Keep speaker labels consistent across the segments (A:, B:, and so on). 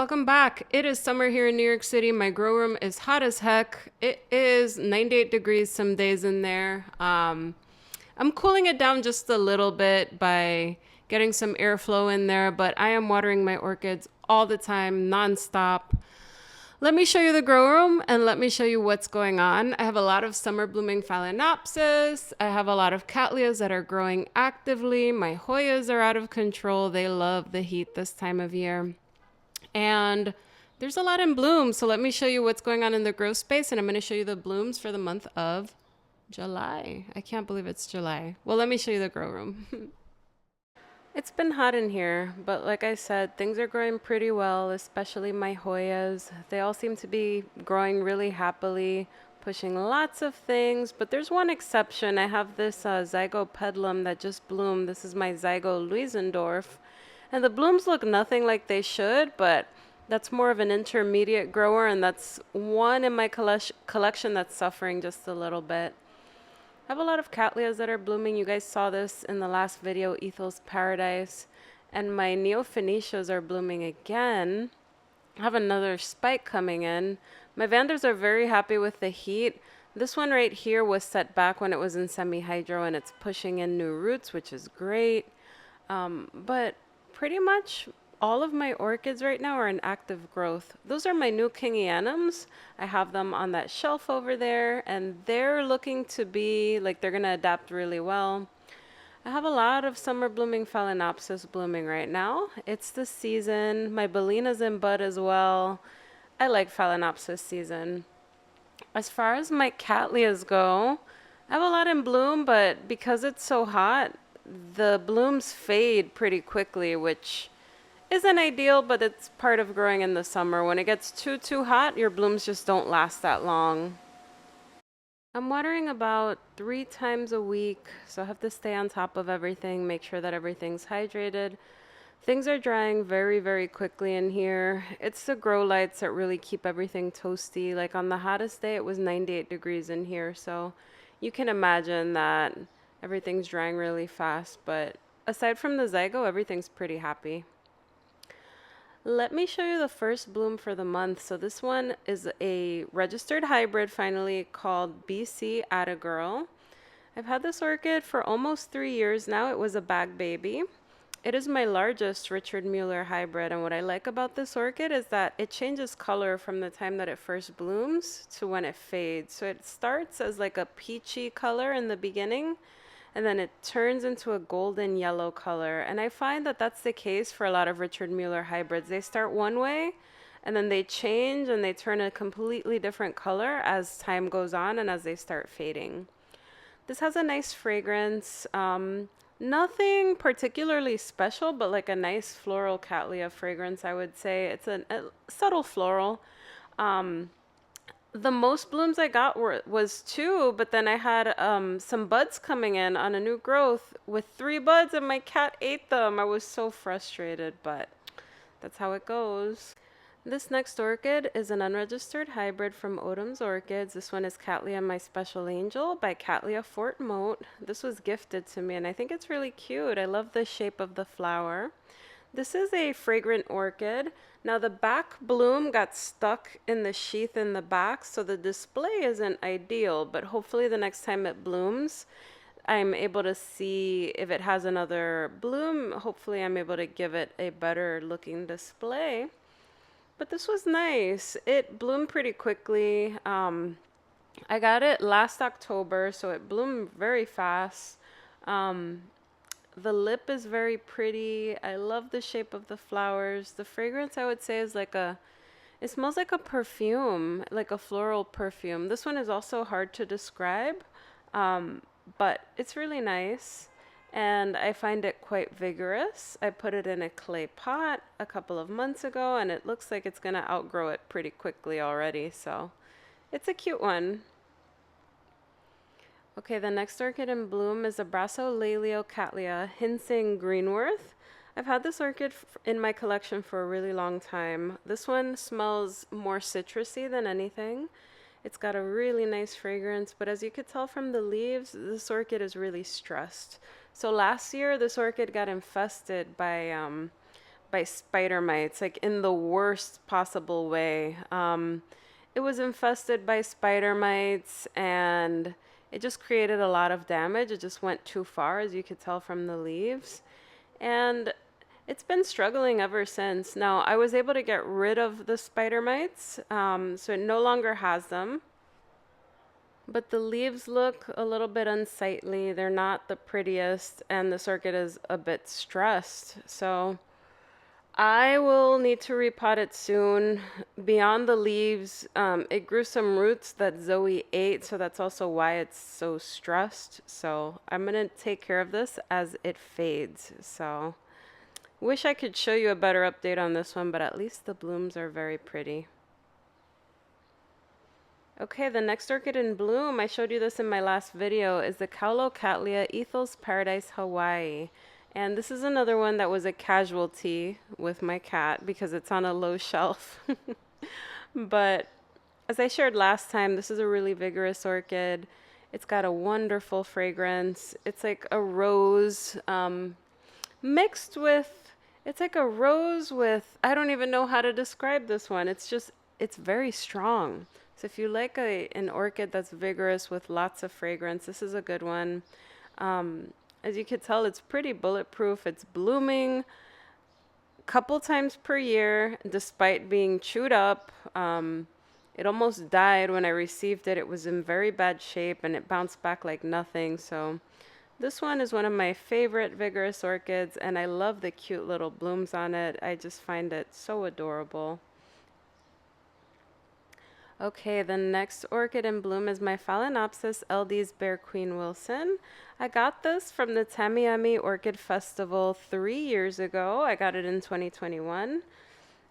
A: welcome back. It is summer here in New York City. My grow room is hot as heck. It is 98 degrees some days in there. I'm cooling it down just a little bit by getting some airflow in there, but I am watering my orchids all the time, nonstop. Let me show you the grow room and let me show you what's going on. I have a lot of summer blooming Phalaenopsis. I have a lot of Cattleyas that are growing actively. My Hoyas are out of control. They love the heat this time of year. And there's a lot in bloom. So let me show you what's going on in the grow space. And I'm going to show you the blooms for the month of July. I can't believe it's July. Well, let me show you the grow room. It's been hot in here, but like I said, things are growing pretty well, especially my Hoyas. They all seem to be growing really happily, pushing lots of things, but there's one exception. I have this Zygo pedalum that just bloomed. This is my Zygo Luisendorf, and the blooms look nothing like they should, but that's more of an intermediate grower, and that's one in my collection that's suffering just a little bit. I have a lot of Cattleyas that are blooming. You guys saw this in the last video, Ethel's Paradise. And my Neophenicias are blooming again. I have another spike coming in. My Vanders are very happy with the heat. This one right here was set back when it was in semi-hydro, and it's pushing in new roots, which is great. But pretty much all of my orchids right now are in active growth. Those are my new Kingianums. I have them on that shelf over there, and they're looking to be like they're going to adapt really well. I have a lot of summer blooming Phalaenopsis blooming right now. It's the season. My Bellina's in bud as well. I like Phalaenopsis season. As far as my Cattleyas go, I have a lot in bloom, but because it's so hot, the blooms fade pretty quickly, which isn't ideal, but it's part of growing in the summer. When it gets too hot, your blooms just don't last that long. I'm watering about 3 times a week, so I have to stay on top of everything, make sure that everything's hydrated. Things are drying very, very quickly in here. It's the grow lights that really keep everything toasty. Like on the hottest day, it was 98 degrees in here, so you can imagine that everything's drying really fast. But aside from the Zygo, everything's pretty happy. Let me show you the first bloom for the month. So this one is a registered hybrid finally called BC Attagirl. I've had this orchid for almost 3 years now. It was a bag baby. It is my largest Richard Mueller hybrid, and what I like about this orchid is that it changes color from the time that it first blooms to when it fades. So it starts as like a peachy color in the beginning, and then it turns into a golden yellow color. And I find that that's the case for a lot of Richard Mueller hybrids. They start one way, and then they change and they turn a completely different color as time goes on and as they start fading. This has a nice fragrance. Nothing particularly special, but like a nice floral Cattleya fragrance, I would say. It's a subtle floral. The most blooms I got was 2, but then I had some buds coming in on a new growth with 3 buds, and my cat ate them. I was so frustrated, but that's how it goes. This next orchid is an unregistered hybrid from Odom's Orchids. This one is Cattleya My Special Angel by Cattleya Fort Motte. This was gifted to me, and I think it's really cute. I love the shape of the flower. This is a fragrant orchid. Now the back bloom got stuck in the sheath in the back, so the display isn't ideal, but hopefully the next time it blooms, I'm able to see if it has another bloom. Hopefully I'm able to give it a better looking display. But this was nice. It bloomed pretty quickly. I got it last October, so it bloomed very fast. The lip is very pretty. I love the shape of the flowers. The fragrance, I would say, is like it smells like a perfume, like a floral perfume. This one is also hard to describe, but it's really nice, and I find it quite vigorous. I put it in a clay pot a couple of months ago, and it looks like it's going to outgrow it pretty quickly already, so it's a cute one. Okay, the next orchid in bloom is a Brassolaleo Cattleya Hsingying Greenworth. I've had this orchid in my collection for a really long time. This one smells more citrusy than anything. It's got a really nice fragrance, but as you could tell from the leaves, this orchid is really stressed. So last year, this orchid got infested by by spider mites, like in the worst possible way. It was infested by spider mites and it just created a lot of damage. It just went too far, as you could tell from the leaves. And it's been struggling ever since. Now, I was able to get rid of the spider mites, so it no longer has them. But the leaves look a little bit unsightly. They're not the prettiest, and this orchid is a bit stressed. So I will need to repot it soon. Beyond the leaves, it grew some roots that Zoe ate, so that's also why it's so stressed. So I'm going to take care of this as it fades. So wish I could show you a better update on this one, but at least the blooms are very pretty. Okay, the next orchid in bloom, I showed you this in my last video, is the Caulocatlia Ethel's Paradise Hawaii. And this is another one that was a casualty with my cat because it's on a low shelf. But as I shared last time, this is a really vigorous orchid. It's got a wonderful fragrance. It's like a rose mixed with, it's like a rose with, I don't even know how to describe this one. It's very strong. So if you like an orchid that's vigorous with lots of fragrance, this is a good one. As you can tell, it's pretty bulletproof. It's blooming a couple times per year, despite being chewed up. It almost died when I received it. It was in very bad shape, and it bounced back like nothing. So this one is one of my favorite vigorous orchids, and I love the cute little blooms on it. I just find it so adorable. Okay, the next orchid in bloom is my Phalaenopsis LD's Bear Queen Wilson. I got this from the Tamiami Orchid Festival 3 years ago. I got it in 2021.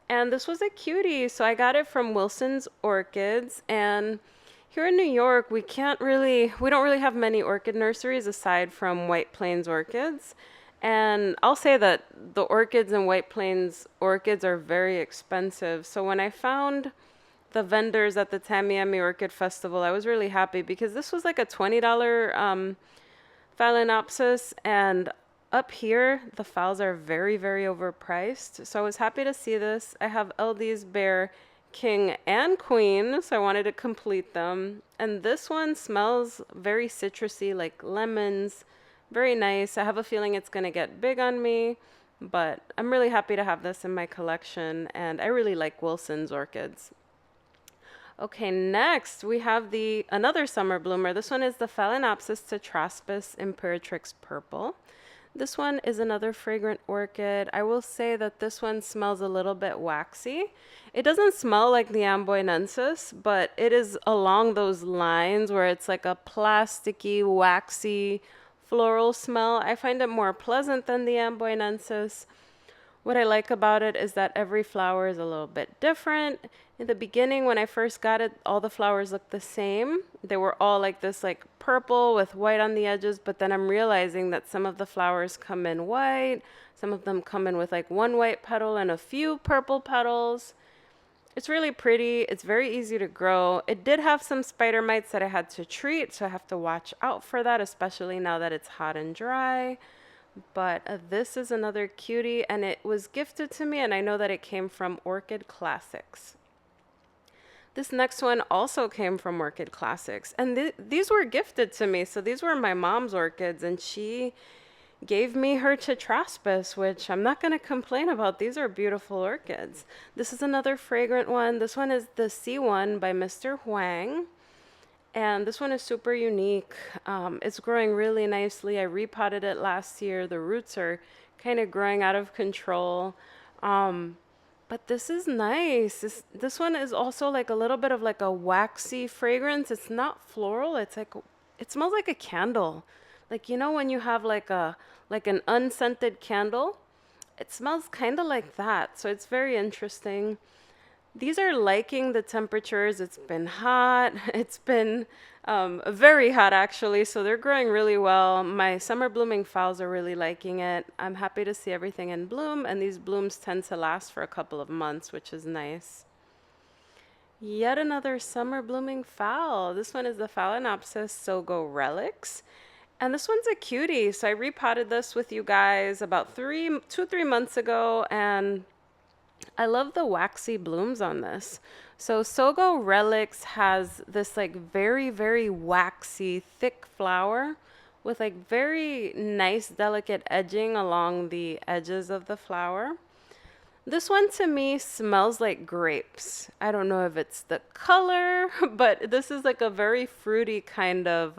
A: And this was a cutie, so I got it from Wilson's Orchids. And here in New York, we don't really have many orchid nurseries aside from White Plains Orchids. And I'll say that the orchids in White Plains Orchids are very expensive. So when I found the vendors at the Tamiami Orchid Festival, I was really happy because this was like a $20 Phalaenopsis, and up here the Phals are very, very overpriced. So I was happy to see this. I have LD's Bear King and Queen, so I wanted to complete them. And this one smells very citrusy, like lemons, very nice. I have a feeling it's going to get big on me, but I'm really happy to have this in my collection, and I really like Wilson's orchids. Okay, next we have another summer bloomer. This one is the Phalaenopsis Tetraspis Imperatrix Purple. This one is another fragrant orchid. I will say that this one smells a little bit waxy. It doesn't smell like the Amboinensis, but it is along those lines where it's like a plasticky, waxy, floral smell. I find it more pleasant than the Amboinensis. What I like about it is that every flower is a little bit different. In the beginning, when I first got it, all the flowers looked the same. They were all like this, like purple with white on the edges, but then I'm realizing that some of the flowers come in white, some of them come in with like one white petal and a few purple petals. It's really pretty. It's very easy to grow. It did have some spider mites that I had to treat, so I have to watch out for that, especially now that it's hot and dry. But this is another cutie, and it was gifted to me, and I know that it came from Orchid Classics. This next one also came from Orchid Classics, and these were gifted to me. So these were my mom's orchids, and she gave me her Tetraspis, which I'm not going to complain about. These are beautiful orchids. This is another fragrant one. This one is the C1 by Mr. Huang. And this one is super unique. It's growing really nicely. I repotted it last year. The roots are kind of growing out of control. But this is nice. This one is also like a little bit of like a waxy fragrance. It's not floral. It's like, it smells like a candle. Like, you know, when you have like an unscented candle, it smells kind of like that. So it's very interesting. These are liking the temperatures. It's been hot. It's been very hot, actually. So they're growing really well. My summer blooming Phals are really liking it. I'm happy to see everything in bloom. And these blooms tend to last for a couple of months, which is nice. Yet another summer blooming Phal. This one is the Phalaenopsis Sogo Relex. And this one's a cutie. So I repotted this with you guys about 3 months ago, and I love the waxy blooms on this. So Sogo Relex has this like very, very waxy, thick flower with like very nice, delicate edging along the edges of the flower. This one to me smells like grapes. I don't know if it's the color, but this is like a very fruity kind of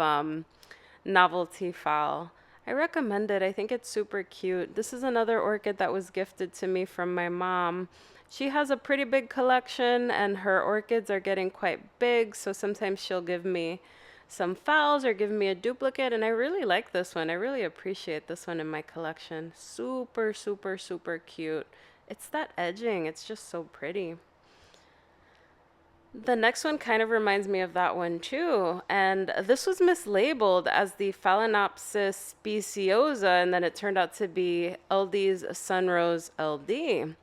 A: novelty phal. I recommend it. I think it's super cute. This is another orchid that was gifted to me from my mom. She has a pretty big collection and her orchids are getting quite big, so sometimes she'll give me some phals or give me a duplicate, and I really like this one. I really appreciate this one in my collection. Super, super, super cute. It's that edging. It's just so pretty. The next one kind of reminds me of that one too, and this was mislabeled as the Phalaenopsis speciosa, and then it turned out to be LD's Sunrose LD.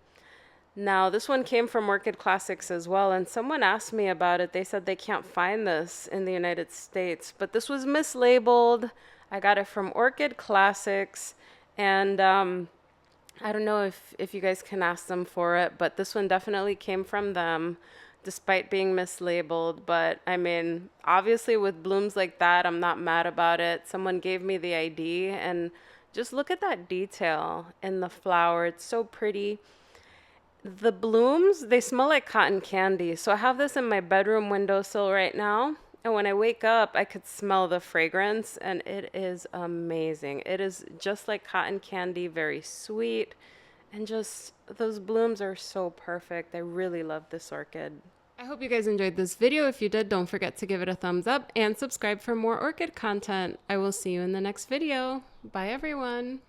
A: Now, this one came from Orchid Classics as well, and someone asked me about it. They said they can't find this in the United States, but this was mislabeled. I got it from Orchid Classics, and I don't know if you guys can ask them for it, but this one definitely came from them, despite being mislabeled. But I mean, obviously with blooms like that, I'm not mad about it. Someone gave me the ID, and just look at that detail in the flower. It's so pretty. The blooms, they smell like cotton candy. So I have this in my bedroom windowsill right now. And when I wake up, I could smell the fragrance, and it is amazing. It is just like cotton candy, very sweet. And just those blooms are so perfect. I really love this orchid. I hope you guys enjoyed this video. If you did, don't forget to give it a thumbs up and subscribe for more orchid content. I will see you in the next video. Bye, everyone.